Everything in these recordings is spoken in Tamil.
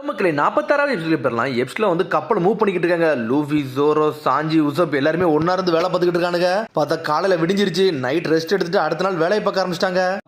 மக்களே 46வது எபிசோட்ல பெறலாம். எப்ஸ்ல வந்து கப்பல் மூவ் பண்ணிக்கிட்டு இருக்காங்க. லூஃபி, ஜோரோ, சாஞ்சி, உசப் எல்லாருமே ஒண்ணா இருந்து வேலை பார்த்துக்கிட்டு இருக்கானுங்க. பார்த்தா காலையில விடிஞ்சிருச்சு. நைட் ரெஸ்ட் எடுத்துட்டு அடுத்த நாள் வேலையை பார்க்க ஆரம்பிச்சிட்டாங்க.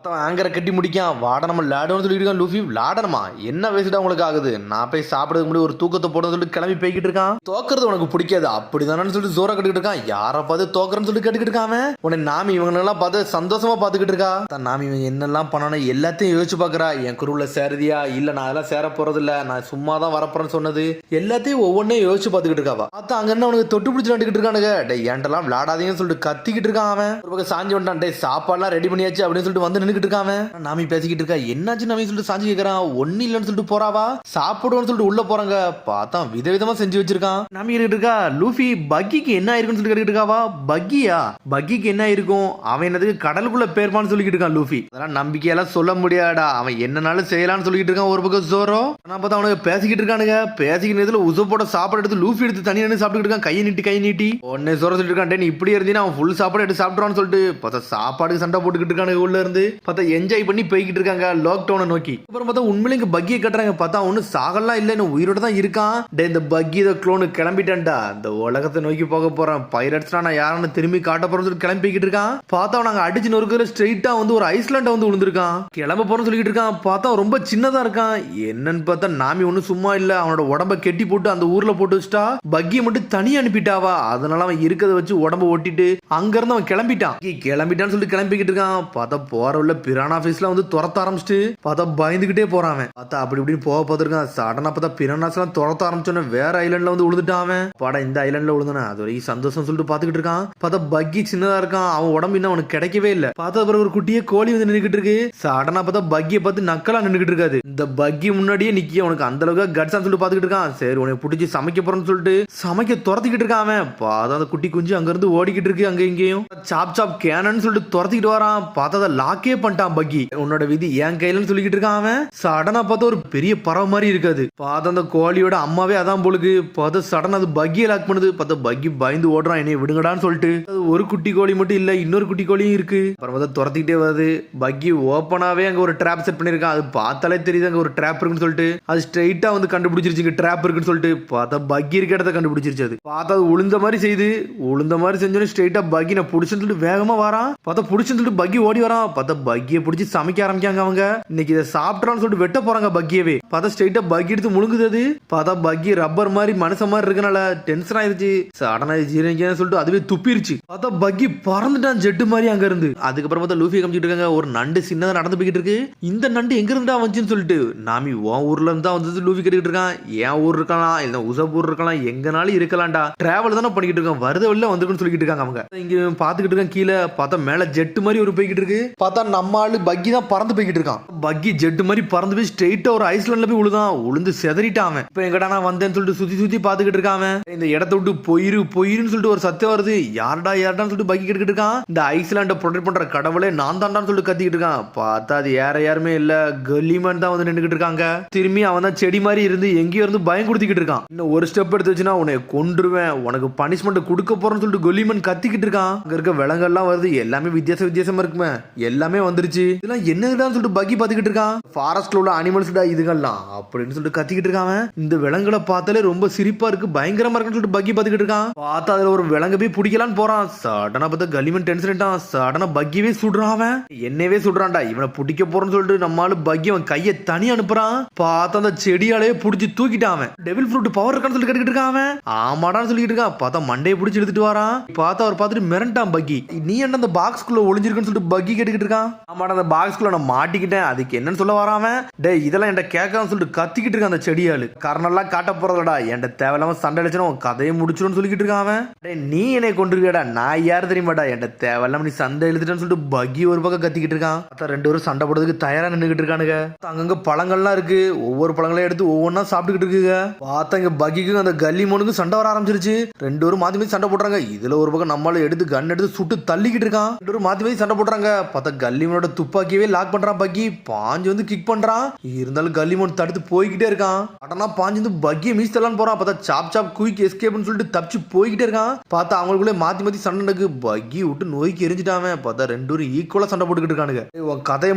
ஆங்கரை கட்டி முடிக்கான். வாட நம்ம விளையாடணும்னு சொல்லிட்டு இருக்கான். லூஃபி விளையாடணுமா? என்ன வயசுடா உங்களுக்கு ஆகுது? நான் போய் சாப்பிடுறதுக்கு முன்னாடி ஒரு தூக்கத்தை போடணும்னு சொல்லிட்டு கிளம்பி போய்கிட்டு இருக்கான். தோக்குறது உனக்கு பிடிக்காது அப்படிதானு சொல்லிட்டு ஜோரா கட்டிக்கிட்டு இருக்கான். யாரை பார்த்து தோக்குறன்னு சொல்லிட்டு கட்டிக்கிட்டு இருக்காம உன்னை நாமி இவங்க பார்த்து சந்தோஷமா பார்த்துக்கிட்டு இருக்கா. நாமி இவன் என்னெல்லாம் பண்ணணும் எல்லாத்தையும் யோசிச்சு பாக்குறா. என் குருவுல சேரதியா இல்ல நான் அதெல்லாம் சேர போறது இல்ல, நான் சும்மா தான் வரப்போறேன்னு சொன்னது எல்லாத்தையும் ஒவ்வொன்றையும் யோசிச்சு பார்த்துக்கிட்டு இருக்காவா. பார்த்தா அங்க என்ன அவனுக்கு தொட்டு பிடிச்சி நட்டுக்கிட்டு இருக்கானுங்க. டே ஏன்டெல்லாம் விளையாடாதீங்கன்னு சொல்லிட்டு கத்திக்கிட்டு இருக்கான். அவன் ஒரு பக்கம் சாஞ்சி வந்துட்டான். டே சாப்பாடுலாம் ரெடி பண்ணியாச்சு அப்படின்னு சொல்லிட்டு வந்து நின்றுக்கிட்டு இருக்கான். நாமி பேசிக்கிட்டு இருக்கா. என்னாச்சு நாமி சொல்லிட்டு சாஞ்சி கேட்கறான். ஒன்னு இல்லைன்னு சொல்லிட்டு போறாவா. சாப்பிடுவோன்னு சொல்லிட்டு உள்ள போறாங்க. பார்த்தா விதவிதமா செஞ்சு வச்சிருக்கான். நாமி கேட்டுட்டு இருக்கா. லூஃபி பக்கிக்கு என்ன ஆயிருக்குன்னு சொல்லிட்டு கேட்டுக்கிட்டு இருக்காவா. பக்கியா? பக்கிக்கு என்ன இருக்கும்? அவன் என்னதுக்கு கடலுக்குள்ள பேர்பான்னு சொல்லிக்கிட்டு இருக்கான் லூஃபி. அதெல்லாம் நம்பிக்கையெல்லாம் சொல்ல முடியாடா. அவன் என்னனாலும் செய்யலாம்னு சொல்லிட்டு இருக்கான். ஒரு பக்கம் ஜோரோ நான் பார்த்தா அவனுக்கு பேசிக்கிட்டு இருக்கானுங்க. பேசிக்கிட்டு உசப்போட சாப்பாடு எடுத்து லூஃபி எடுத்து தனியா சாப்பிட்டு இருக்கான். கையை நீட்டி உடனே ஜோரோ சொல்லிட்டு இருக்கான். நீ இப்படி இருந்தீங்கன்னா அவன் ஃபுல் சாப்பாடு எடுத்து சாப்பிடுறான்னு சொல்லிட்டு பார்த்தா சாப்பாடுக்கு சண்டை போட்டுக்கிட்டு இருக்கானுங்க. உள்ள இருந்து பார்த்தா என்ஜாய் பண்ணி போய்கிட்டு இருக்காங்க லாக்டவுனை நோக்கி. அப்புறம் பார்த்தா உண்மையிலே இங்க பக்கியை கட்டுறாங்க. பார்த்தா ஒன்னும் சாகலாம் இல்லை, இன்னும் உயிரோட தான் இருக்கான். டே இந்த பக்கி இதை க்ளோனு கிளம்பிட்டான்டா. இந்த உலகத்தை நோக்கி போக போறான். பைரட்ஸ்னா நான் யாருன்னு திரும்பி காட்ட போறேன்னு சொல்லி கிளம்பி போய்கிட்டு இருக்கான். பார்த்தா நாங்க அடிச்சு நொறுக்கிற ஸ்ட்ரெயிட்டா வந்து ஒரு ஐஸ்லாண்டை வந்து விழுந்திருக்கான். கிளம்ப போறேன்னு சொல்லிட்டு இருக்கான். பார்த்தா ரொம்ப சின்னதா இருக்கான். என்னன்னு பார்த்தா நாமி ஒன்னும் சும்மா இல்ல, அவனோட உடம்ப கெட்டி போட்டு அந்த ஊர்ல போட்டு வச்சுட்டா. பக்கியை மட்டும் தனியா அனுப்பிட்டாவா. அதனால அவன் இருக்கிறத வச்சு உடம்ப ஒட்டிட்டு அங்க இருந்து அவன் கிளம்பிட்டான்னு சொல்லிட்டு கிளம்பிக்கிட்டு இருக்கான். பார்த்தா போற உள்ள பிரானா ஆபீஸ்ல வந்து துரத்த ஆரம்பிச்சுட்டு பார்த்தா பயந்துகிட்டே போறான். பார்த்தா அப்படி இப்படின்னு போக பார்த்திருக்கான். சடனா பார்த்தா பிரானாஸ் எல்லாம் துரத்த ஆரம்பிச்சோன்னு வேற ஐலாண்ட்ல வந்து விழுந்துட்டான். பாடா இந்த ஐலாண்ட்ல விழுந்தானே அது வரைக்கும் சந்தோஷம் சொல்லிட்டு பாத்துக்கிட்டு இருக்கான். பார்த்தா பக்கி சின்னதா இருக்கான். அவன் உடம்பு இன்னும் அவனுக்கு கிடைக்கவே இல்லை. பார்த்தா அப்புறம் ஒரு குட்டியே கோழி வந்து நின்றுகிட்டு இருக்கு. சடனா பார்த்தா பக்கியை பார்த்து நக்கலா நின்றுகிட்டு இருக்காது. இந்த பக்கி முன்னாடியே நிக்கி அவனுக்கு அந்த அளவுக்கு கட்ஸான்னு சொல்லிட்டு பாத்துக்கிட்டு இருக்கான். சரி உனக்கு பிடிச்சி சமைக்க போறேன்னு சொல்லிட்டு சமைக்க துரத்திக்கிட்டு இருக்கான். அவன் பார்த்தா அந்த குட்டி குஞ்சு அங்க இருந்து ஓடிக்கிட்டு இருக்கு. அங்க இங்கேயும் சாப் கேனன்னு சொல்லிட்டு துரத்திக்கிட்டு வரான். பார்த்தா அதை லாக்கே பண்ணிட்டான் பக்கி. உன்னோட விதி என் கையிலன்னு சொல்லிக்கிட்டு இருக்கான். அவன் சடனா பார்த்தா ஒரு பெரிய பறவை மாதிரி இருக்காது. பார்த்தா அந்த கோழியோட அம்மாவே அதான் போலுக்கு. பார்த்தா சடனா அது பக்கியை லாக் பண்ணுது. பார்த்தா பக்கி பயந்து ஓடுறான். என்னை விடுங்கடான்னு சொல்லிட்டு. ஒரு குட்டி கோழி மட்டும் இல்ல, இன்னொரு குட்டி கோழியும் இருக்கு. அப்புறம் பார்த்தா துரத்திக்கிட்டே வருது. பக்கி ஓப்பனாவே அங்க ஒரு ட்ராப் செட் பண்ணிருக்கான். அது பார்த்தாலே தெரியுது அங்க ஒரு ட்ராப் இருக்குன்னு சொல்லிட்டு. அது ஸ்ட்ரைட்டா வந்து கண்டுபிடிச்சிருச்சு ட்ராப் இருக்குன்னு சொல்லிட்டு. பார்த்தா பக்கி இருக்க இடத்த கண்டுபிடிச்சிருச்சு. அது பார்த்தா அது உளுந்த மாதிரி செய்து. உளுந்த மாதிரி செஞ்சோன்னு ஸ்ட்ரைட்டா பக்கி நான் பிடிச்சுன்னு சொல்லிட்டு வேகமா வரான். பார்த்தா பிடிச்சுன்னு சொல்லிட்டு பக்கி ஓடி வரான். பார்த்தா பக்கியை பிடிச்சி சமைக்க ஆரம்பிக்காங்க அவங்க. இன்னைக்கு இதை சாப்பிட்றான்னு சொல்லிட்டு வெட்ட போறாங்க பக்கியவே. பார்த்தா ஸ்ட்ரைட்டா பக்கி எடுத்து முழுங்குது. அது பார்த்தா பக்கி ரப்பர் மாதிரி மனுஷன் மாதிரி இருக்கனால டென்ஷன் ஆயிருச்சு. சடனா ஜீரணிக்க சொல்லிட்டு அதுவே துப்பிருச்சு. பார்த்தா பக்கி பறந்துட்டான் ஜெட்டு மாதிரி அங்க இருந்து. அதுக்கப்புறம் பார்த்தா லூஃபி காமிச்சிட்டு இருக்காங்க. ஒரு நண்டு சின்னதா நடந்து போய்கிட்டு இருக்கு. இந்த நண்டு எங்க இருந்தா வந்துச்சுன்னு சொல்லிட்டு நாமி உன் ஊர்ல இருந்தா வந்து லூஃபி கேட்டுக்கிட்டு இருக்கான். என் ஊர் இருக்கலாம் இல்ல உசப்பூர் இருக்கலாம், எங்கனாலும் இருக்கலாம்டா. டிராவல் தானே பண்ணிக்கிட்டு இருக்கான். வருத வெளில வந்துருக்குன்னு சொல்லிட்டு இருக்காங்க அவங்க. இங்க பாத்துக்கிட்டு இருக்கான். கீழே பார்த்தா மேல ஜெட்டு மாதிரி ஒரு போய்கிட்டு இருக்கு. பார்த்தா நம்ம ஆளு பக்கி தான் பறந்து போய்கிட்டு இருக்கான். பக்கி ஜெட்டு மாதிரி பறந்து போய் ஸ்ட்ரெயிட்டா ஒரு ஐஸ்லாண்ட்ல போய் விழுதான். உளுந்து செதறிட்டான். இப்ப எங்கடா நான் வந்தேன்னு சொல்லிட்டு சுத்தி சுத்தி பாத்துக்கிட்டு இருக்கான். இந்த இடத்த விட்டு போயிருன்னு சொல்லிட்டு ஒரு சத்தம் வருது. யாருடான்னு சொல்லிட்டு பக்கி கேட்டுக்கிட்டு இருக்கான். இந்த ஐஸ்லாண்டை ப்ரொடெக்ட் பண்ற கடவுளே நான் தான்டான்னு சொல்லிட்டு கத்திக்கிட்டு இருக்கான். பார்த்தா அது யாருமே இல்ல, கலிமன் தான் வந்து நின்றுகிட்டு இருக்காங்க. திரும்பி அவன் தான் செடி மாதிரி இருந்து எங்கேயோ இருந்து பயம் கொடுத்துக்கிட்டு இருக்கான். இன்னும் ஒரு ஸ்டெப் எடுத்து வச்சுன்னா உன்னை கொன்றுவேன், உனக்கு பனிஷ்மெண்ட் கொடுக்க போறேன்னு சொல்லிட்டு கலிமன் கத்திக்கிட்டு இருக்கான். அங்க இருக்க விலங்கெல்லாம் வருது. எல்லாமே வித்தியாசமா இருக்குமே. எல்லாமே வந்துருச்சு. இதெல்லாம் என்னதான் சொல்லிட்டு பக்கி பாத்துக்கிட்டு இருக்கான். ஃபாரஸ்ட்ல உள்ள அனிமல்ஸ் இதுகள்லாம் அப்படின்னு சொல்லிட்டு கத்திக்கிட்டு இருக்கான். இந்த விலங்குகளை பார்த்தாலே ரொம்ப சிரிப்பா இருக்கு, பயங்கரமா இருக்குன்னு சொல்லிட்டு பக்கி பாத்துக்கிட்டு இருக்கான். பார்த்தா அதுல ஒரு விலங்கு போய் பிடிக்கலான்னு போறான். சடனா பார்த்தா கலிமன் டென்ஷன் ஆயிட்டான். சடனா பக்கியவே சுடுறான். அவன் என்னவே சுடுறான்டா. இவனை பிடிக்க போறேன்னு சொல்லிட்டு நம்மளால பக்கி அவன் கையை தனி அனுப்புறான். பார்த்தா அந்த செடியாலேயே பிடிச்சி தூக்கிட்டான். அவன் டெவில் ஃப்ரூட் பவர் இருக்கான்னு சொல்லி கேட்டுக்கிட்டு இருக்கான். அவன் ஆமாடான்னு சொல்லிட்டு இருக்கான். பார்த்தா மண்டையை பிடிச்சி எடுத்துட்டு வரான். பார்த்தா அவர் பார்த்துட்டு மிரண்டான் பக்கி. நீ என்ன அந்த பாக்ஸ்குள்ள ஒளிஞ்சிருக்குன்னு சொல்லிட்டு பக்கி கேட்டுக்கிட்டு இருக்கான். ஆமாடா அந்த பாக்ஸ்குள்ள நான் மாட்டிக்கிட்டேன், அதுக்கு என்னன்னு சொல்ல வராம. டே இதெல்லாம் என்கிட்ட கேட்கான்னு சொல்லிட்டு கத்திக்கிட்டு இருக்கான். அந்த செடியாளு கர்னெல்லாம் காட்ட போறதடா, என்கிட்ட தேவையில்லாம சண்டை அடிச்சுனா உன் கதையை முடிச்சிடும்னு சொல்லிக்கிட்டு இருக்கான். அவன் டே நீ என்னை கொண்டிருக்கடா, நான் யாரு தெரியுமாடா, என்கிட்ட தேவையில்லாம நீ சண்டை எழுதிட்டேன்னு சொல்லிட்டு பக்கி ஒரு பக்கம் கத்திக்கிட்டு இருக்கான். பார்த்தா ரெண்டு பேரும் சண்டை போடுறதுக்கு தயாரா நின்றுகிட்டு இருக்கானுங்க. அங்கங்க பழங்கள்லாம் இருக்கு. ஒவ்வொரு பழங்களையும் எடுத்து ஒவ்வொன்னா சாப்பிட்டுக்கிட்டு இருக்குங்க. பார்த்தா இங்க பக்கிக்கும் அந்த கலிமோனுக்கும் சண்டை வர ஆரம்பிச்சிருச்சு. ரெண்டு பேரும் மாத்தி மாத்தி சண்டை போடுறாங்க. இதுல ஒரு பக்கம் நம்மளால எடுத்து கன் எடுத்து சுட்டு தள்ளிக்கிட்டு இருக்கான். ரெண்டு பேரும் மாத்தி மாத்தி சண்டை போடுறாங்க. பார்த்தா கலிமோனோட துப்பாக்கியவே லாக் பண்றான் பக்கி. பாஞ்சு வந்து கிக் பண்றான். இருந்தாலும் கலிமோன் தடுத்து போய்கிட்டே இருக்கான். அடனா பாஞ்சு வந்து பக்கியை மீஸ் தள்ளான்னு போறான். பார்த்தா சாப் குயிக் எஸ்கேப்னு சொல்லிட்டு தப்பிச்சு போய்கிட்டே இருக்கான். பார்த்தா அவங்களுக்குள்ளே மாத்தி மாத்தி சண்டை நடக்கு. பக்கி விட்டு நோய்க்கு எரிஞ்சிட்டான். பார்த்தா ரெண்டு பேரும் ஈக்குவலா சண்டை போட்டுக்கிட்டு இருக்கானுங்க. கதையை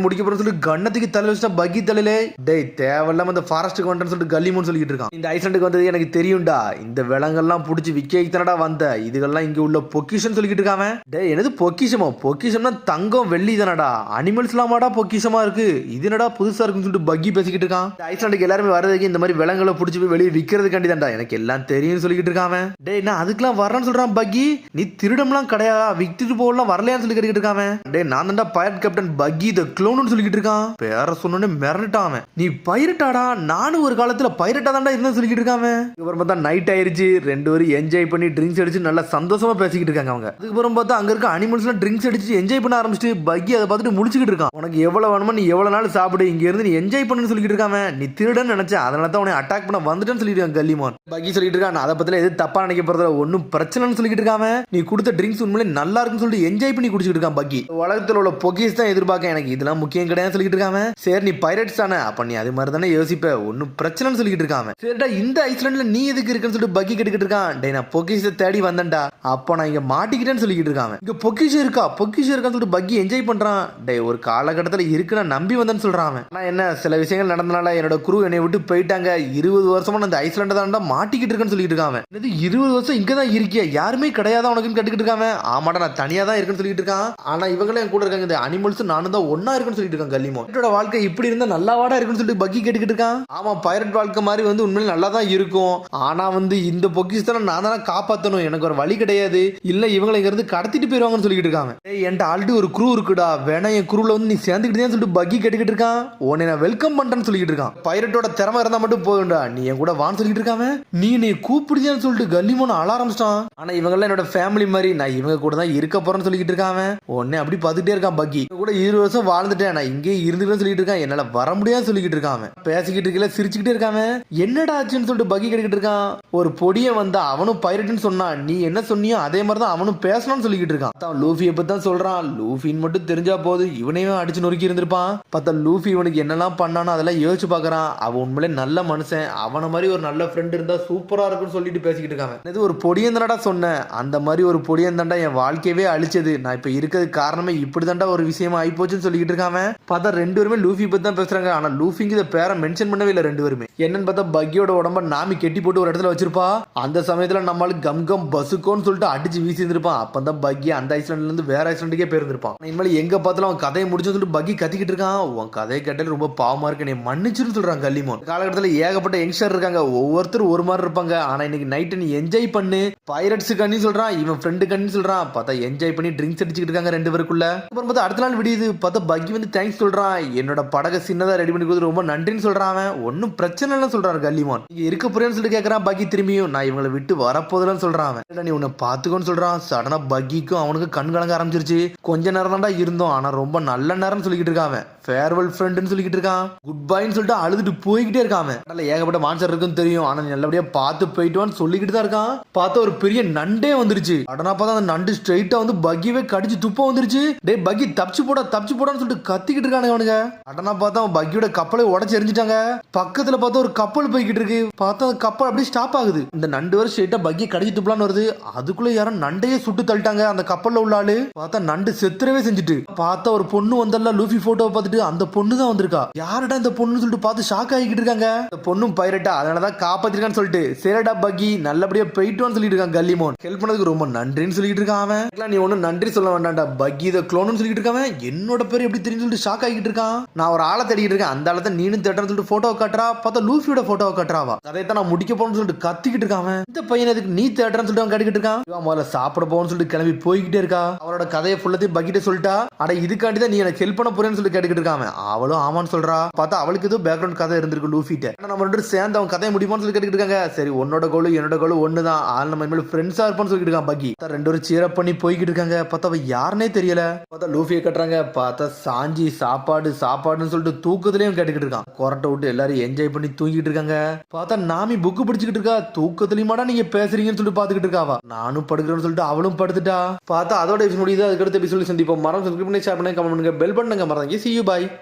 முடிக்க போறேன்னு சொல்லி கண்ணத்துக்கு தலை வச்சுட்டா பக்கி தலையில. டேய் தேவையில்லாம இந்த ஃபாரஸ்ட் ஃபாரஸ்ட்டுக்கு வந்துன்னு சொல்லிட்டு கல்லிமோன்னு சொல்லிட்டு இருக்கான். இந்த ஐஸ்லாண்டுக்கு வந்தது எனக்கு தெரியும்டா, இந்த விலங்கெல்லாம் பிடிச்சி விற்கத்தானடா வந்த, இதுகெல்லாம் இங்க உள்ள பொக்கிஷம் சொல்லிட்டு இருக்காம. டே என்னது பொக்கிஷமோ? பொக்கிஷம்னா தங்கம் வெள்ளி தானடா, அனிமல்ஸ் எல்லாமாடா பொக்கிஷமா இருக்கு, இது என்னடா புதுசா இருக்குன்னு சொல்லிட்டு பக்கி பேசிக்கிட்டு இருக்கான். ஐஸ்லாண்டுக்கு எல்லாருமே வரதுக்கு இந்த மாதிரி விலங்குகளை பிடிச்சி போய் வெளியே விற்கிறதுக்காண்டி தான்டா, எனக்கு எல்லாம் தெரியும் சொல்லிட்டு இருக்காம. டே நான் அதுக்கெல்லாம் வரேன்னு சொல்றான் பக்கி, நீ திருடம்லாம் கிடையாதா, வித்துட்டு போகலாம் வரலையான்னு சொல்லி கேட்டுக்கிட்டு இருக்காம. டே நான் தான்டா பைரட் கேப்டன் பக்கி த க்ளோன்னு சொல்லிக்கிட்டு இருக்கான். பேர சொன்னோன்னே மிரட்டாம, நீ பைரட்டாடா, நானும் ஒரு காலத்துல பைரட்டா தான்டா இருந்தேன்னு சொல்லிக்கிட்டு இருக்காம. அதுக்கப்புறம் பார்த்தா நைட் ஆயிருச்சு, ரெண்டு பேரும் என்ஜாய் பண்ணி ட்ரிங்க்ஸ் அடிச்சு நல்லா சந்தோஷமா பேசிக்கிட்டு இருக்காங்க அவங்க. அதுக்கப்புறம் பார்த்தா அங்க இருக்க அனிமல்ஸ்லாம் ட்ரிங்க்ஸ் அடிச்சு என்ஜாய் பண்ண ஆரம்பிச்சுட்டு பக்கி அதை பார்த்துட்டு முடிச்சுக்கிட்டு இருக்கான். உனக்கு எவ்வளவு வேணுமோ நீ எவ்வளவு நாள் சாப்பிடு, இங்க இருந்து நீ என்ஜாய் பண்ணுன்னு சொல்லிட்டு இருக்காம. நீ திருடன்னு நினைச்சேன், அதனால தான் உன்னை அட்டாக் பண்ண வந்துட்டேன்னு சொல்லிட்டு இருக்கான் கல்லிமான். பக்கி சொல்லிட்டு இருக்கான், அதை பத்தில எது தப்பா நினைக்க போறதுல ஒன்னும் பிரச்சனைன்னு சொல்லிட்டு இருக்காம. நீ கொடுத்த ட்ரிங்க்ஸ் உண்மையிலே நல்லா இருக்குன்னு சொல்லிட்டு என்ஜாய் பண்ணி குடிச்சிட்டு இருக்கான் பக்கி. உலகத்தில் உள்ள பொக்கிஸ் தான் எதிர்பார்க்க, எனக்கு இதெல்லாம் முக்கியம் கிடையாது சொல்லிட்டு இருக்காம. சரி நீ பைரட்ஸ் தானே, அப்ப நீ அது மாதிரி தானே யோசிப்ப, ஒன்னும் பிரச்சனைன்னு சொல்லிட்டு இருக்காம. சரிடா இந்த ஐஸ்லாண்ட்ல நீ எதுக்கு இருக்குன்னு சொல்லிட்டு பக்கி கேட்டுக்கிட்டு இருக்கான். டே நான் பொக்கிஷ தேடி வந்தேன்டா, அப்ப நான் இங்க மாட்டிக்கிட்டேன்னு சொல்லிட்டு இருக்காங்க. இங்க பொக்கிஷம் இருக்கா பொக்கிஷம் இருக்கான்னு சொல்லிட்டு பக்கி என்ஜாய் பண்றான். டே ஒரு காலகட்டத்தில் இருக்கு நான் நம்பி வந்தேன்னு சொல்றான். ஆனா என்ன சில விஷயங்கள் நடந்தனால என்னோட குரூ என்னை விட்டு போயிட்டாங்க. 20 வருஷமா நான் இந்த ஐஸ்லாண்ட தான்டா மாட்டிக்கிட்டு இருக்கேன்னு சொல்லிட்டு இருக்காங்க. 20 வருஷம் இங்க தான் இருக்கியா, யாருமே கிடையாதா உனக்குன்னு கேட்டுக்கிட்டு இருக்காங்க. ஆமாடா நான் தனியா தான் இருக்குன்னு சொல்லிட்டு இருக்கான். ஆனா இவங்களும் என் கூட இருக்காங்க, இந்த அனிமல்ஸ் நானும் தான் ஒன்னா இருக்குன்னு சொல்லிட்டு இருக்காங்க கல்லிமோ. என்னோட வாழ்க்கை இப்படி இருந்தா நல்லாவாடா இருக்குன்னு சொல்லிட்டு பக்கி கேட்டுக்கிட்டு இருக்கான். ஆமா பைரட் வாழ்க்கை மாதிரி வந்து உண்மையில நல்லா தான் இருக்கும், ஆனா வந்து இந்த பொக்கிஷத்தை நான் தானே காப்பாற்றணும், எனக்கு ஒரு வழி கிடையாது, இல்ல இவங்களை இங்க இருந்து கடத்திட்டு போயிருவாங்கன்னு சொல்லிட்டு இருக்காங்க. என்கிட்ட ஆல்ரெடி ஒரு குரூ இருக்குடா, வேணா என் குரூல வந்து நீ சேர்ந்துக்கிட்டே சொல்லிட்டு பக்கி கேட்டுக்கிட்டு இருக்கான். உன்னை நான் வெல்கம் பண்றேன்னு சொல்லிட்டு இருக்கான். பைரட்டோட திறமை இருந்தா மட்டும் போகும்டா, நீ என் கூட வான்னு சொல்லிட்டு இருக்காம. நீ என்னை கூப்பிடுதியான்னு சொல்லிட்டு கல்லிமோன் அழ ஆரம்பிச்சிட்டான். ஆனா இவங்கெல்லாம் என்னோட ஃபேமிலி மாதிரி, நான் இவங்க கூட தான் இருக்க போறேன்னு சொல்லிட்டு இருக்காங்க. உடனே அப்படி பார்த்துட்டே இருக்கான் பக்கி. கூட 20 வருஷம் வாழ்ந்துட்டேன், நான் இங்கே இருந்துக்கிறேன்னு சொல்லிட்டு இருக்கான். என்னால வர முடியாது சொல்லிக்கிட்டு இருக்கான். பேசிக்கிட்டு இருக்கல சிரிச்சுக்கிட்டே இருக்காம. என்னடா ஆச்சுன்னு சொல்லிட்டு பக்கி கேட்டுக்கிட்டு இருக்கான். ஒரு பொடியை வந்தா அவனும் பைரட்னு சொன்னான், நீ என்ன சொன்னியோ அதே மாதிரி தான் அவனும் பேசணும்னு சொல்லிக்கிட்டு இருக்கான். அவன் லூஃபியை பத்தி தான் சொல்றான். லூஃபின்னு மட்டும் தெரிஞ்சா போது இவனையும் அடிச்சு நொறுக்கி இருந்திருப்பான். பார்த்தா லூஃபி இவனுக்கு என்னெல்லாம் பண்ணானோ அதெல்லாம் யோசிச்சு பாக்குறான். அவன் உண்மையிலே நல்ல மனுஷன், அவனை மாதிரி ஒரு நல்ல ஃப்ரெண்ட் இருந்தா சூப்பரா இருக்குன்னு சொல்லிட்டு பேசிக்கிட்டு இருக்காங்க. இது ஒரு பொடியன் தானடா சொன்னேன், அந்த மாதிரி ஒரு பொடியன் தாண்டா என் வாழ்க்கையவே அழிச்சது, நான் இப்ப இருக்கிறது காரணமே இப்படி தாண்டா ஒரு விஷயமா ஆயிப்போச்சுன்னு சொல்லிக்கிட்டு இருக்காம. பார்த்தா ரெண்டு பேருமே லூஃபி பத்தி தான் பேசுறாங்க. ஆனா லூஃபிக்கு இதை பேரை மென்ஷன் பண்ணவே இல்லை ரெண்டு பேருமே. என்னன்னு பார்த்தா பக்கியோட உடம்ப நாமி கெட்டி போட்டு ஒரு இடத்துல வச்சிருப்பா. அந்த சமயத்துல நம்மளுக்கு கம் கம் பசுக்கோன்னு சொல்லிட்டு அடிச்சு வீசி இருந்திருப்பான். அப்பதான் பக்கி அந்த ஐஸ்லாண்ட்ல இருந்து வேற ஐஸ்லாண்டுக்கே போயிருந்திருப்பான். இனிமேல் எங்க பார்த்தாலும் அவன் கதையை முடிச்சு சொல்லிட்டு பக்கி கத்திக்கிட்டு இருக்கான். உன் கதையை கேட்டாலும் ரொம்ப பாவமா இருக்கு, நீ மன்னிச்சுன்னு சொல்றான் கல்லிமோன். காலகட்டத்தில் ஏகப்பட்ட யங்ஸ்டர் இருக்காங்க, ஒவ்வொருத்தரும் ஒரு மாதிரி இருப்பாங்க. ஆனா இன்னைக்கு நைட்டு நீ என்ஜாய் பண்ணு, பைரட்ஸ் கண்ணி சொல்றான், இவன் ஃப்ரெண்டு கண்ணி சொல்றான். பார்த்தா என்ஜாய் பண்ணி ட்ரிங்க்ஸ் அடிச்சுக்கிட்டு இருக்காங்க ரெண்டு பேருக்குள்ள. அப்புறம் பார்த்தா அடுத்த நாள் விடியுது. பார்த்தா பக்கி வந்து தேங்க்ஸ் சொல்றான், என்னோட படகை சின்னதா ரெடி பண்ணி கொடுத்து ரொம்ப நன்றின்னு சொல்றான். அவன் ஒன்னும் பிரச்சனை இல்லைன்னு சொல்றான் கல்லிமோன். இங்க இருக்க போறேன்னு சொல்லிட்டு கேட்கறான் பக்கி திரும்பியும். நான் இவங்களை விட்டு வரப்போதுன்னு சொல்றான். அவன் நீ உன்னை பாத்துக்கோன்னு சொல்றான். சடனா பக்கிக்கும் அவனுக்கு கண் கலங்க ஆரம்பிச்சிருச்சு. கொஞ்ச நேரம் தான்டா இருந்தோம், ஆனா ரொம்ப நல்ல நேரம் சொல்லிக்கிட்டு இருக்கான். ஃபேர்வெல் ஃப்ரெண்ட்னு சொல்லிக்கிட்டு இருக்கான். குட் பைன்னு சொல்லிட்டு அழுதுட்டு போய்கிட்டே இருக்கான். ஏகப்பட்ட மான்ஸ்டர் இருக்குன்னு தெரியும், ஆனா நல்லபடியா பார்த்து போயிட்டுவான்னு சொல்லிக்கிட்டு தான் இருக்கான். பார்த்தா ஒரு பெரிய நண்டே வந்துருச்சு. அடனா பார்த்தா அந்த நண்டு ஸ்ட்ரைட்டா வந்து பக்கியவே கடிச்சு துப்ப வந்துருச்சு. டே பக்கி தப்பிச்சு போடான்னு சொல்லிட்டு கத்திக்கிட்டு இருக்கானுங்க அவனுங்க. அடனா பார்த்தா அவன் பக்கியோட கப்பலை உடச்சு எரிஞ்சிட்டாங்க. பக்கத்துல பார்த்தா ஒரு கப்பல் போய்கிட்டு இருக்கு. பார்த்தா அந்த கப்பல் அப்படியே ஸ்டாப் ஆகுது. இந்த நண்டு வரை ஸ்ட்ரைட்டா பக்கியை கடிச்சு துப்பலான்னு வருது. அதுக்குள்ள யாரும் நண்டையே சுட்டு தள்ளிட்டாங்க. அந்த கப்பல்ல உள்ள ஆளு பார்த்தா நண்டு செத்துறவே செஞ்சுட்டு. பார்த்தா ஒரு பொண்ணு வந்தல்ல லூஃபி போட்டோ பார்த்துட்டு அந்த பொண்ணு தான் வந்திருக்கா. யாருடா இந்த பொண்ணு சொல்லிட்டு பார்த்து ஷாக் ஆகிக்கிட்டு இருக்காங்க. இந்த பொண்ணும் பைரட்டா, அதனாலதான் காப்பாத்திருக்கான்னு சொல்லிட்டு சரிடா பக்கி நல்லபடியா போயிட்டுவான்னு சொல்லிட்டு இருக்கான் கல்லிமோன். ஹெல்ப் பண்ணதுக்கு ரொம்ப நன்றின்னு சொல்லிட்டு இருக்கான். அவன் நீ ஒன்னும் நன்றி சொல்ல வேண்டாம்டா, பக்கி இதை க்ளோன்னு சொல்லிட்டு இருக்கான். என்னோட பேர் எப்படி தெரியும் சொல்லிட்டு ஷாக் ஆகிட்டு இருக்கான். நான் ஒரு ஆளை தேடிட்டு இருக்கேன், அந்த ஆளத்தை நீனும் தேட்டன்னு சொல்லிட்டு போட்டோ காட்டுறா. பார்த்தா லூஃபியோட போட்டோ காட்டுறாவா. அதைத்தான் நான் முடிக்க போறேன்னு சொல்லிட்டு கத்திக்கிட்டு இருக்கான். இந்த பையன் எதுக்கு நீ தேட்டர்னு சொல்லிட்டு அவன் கேட்டுக்கிட்டு இருக்கான். முதல்ல சாப்பிட போன்னு சொல்லிட்டு கிளம்பி போய்கிட்டே இருக்கா. அவளோட கதையை ஃபுல்லத்தையும் பக்கிட்ட சொல்லிட்டா. அட இதுக்காண்டி தான் நீ எனக்கு ஹெல்ப் பண்ண போறேன்னு சொல்லி கேட்டுக்கிட்டு இருக்கான். அவளும் ஆமான்னு சொல்றா. பார்த்தா அவளுக்கு ஏதோ பேக்ரவுண்ட் கதை இருந்திருக்கு லூஃபிட்ட. நம்ம ரெண்டு சேர்ந்து அவன் கதையை முடியுமான்னு சொல்லி கேட்டுக்கிட்டு இருக்காங்க. சரி உன்னோட கோலு என்னோட கோலு ஒண்ணுதான், ஆள் நம்ம இனிமேல் ஃப்ரெண்ட்ஸா இருப்பான்னு சொல்லிட்டு இருக்கான் பக்கி. ரெண்டு பேரும் சீரப் பண்ணி போய்கிட்டு இருக்காங்க. பார்த்தா அவ யாருன்னே தெரியல. பார்த்தா லூஃபியை கட்டுறாங்க. பார்த்தா சாஞ்சி சாப்பாடுன்னு சொல்லிட்டு தூக்கத்திலையும் கேட்டுக்கிட்டு இருக்கான். கொரட்டை விட்டு எல்லாரும் என்ஜாய் பண்ணி தூங்கிட்டு இருக்காங்க. பார்த்தா நாமி புக்கு படிச்சுக்கிட்டு இருக்கா. தூக்கத்திலையுமாடா நீங்க பேசுறீங்கன்னு சொல்லிட்டு பாத்துக்கிட்டு இருக்காவா. நானும் படுக்கிறேன்னு சொல்லிட்டு அவளும் படுத்துட்டா. பார்த்தா அதோட முடியுது. அதுக்கடுத்து எபிசோட் சந்திப்போம். மரம் சப்ஸ்கிரைப் பண்ணி ஷேர் பண்ணி கமெண்ட் பண்ணுங்க, பெல் பண்ணுங்க. மறந்தாங்க. See you, bye.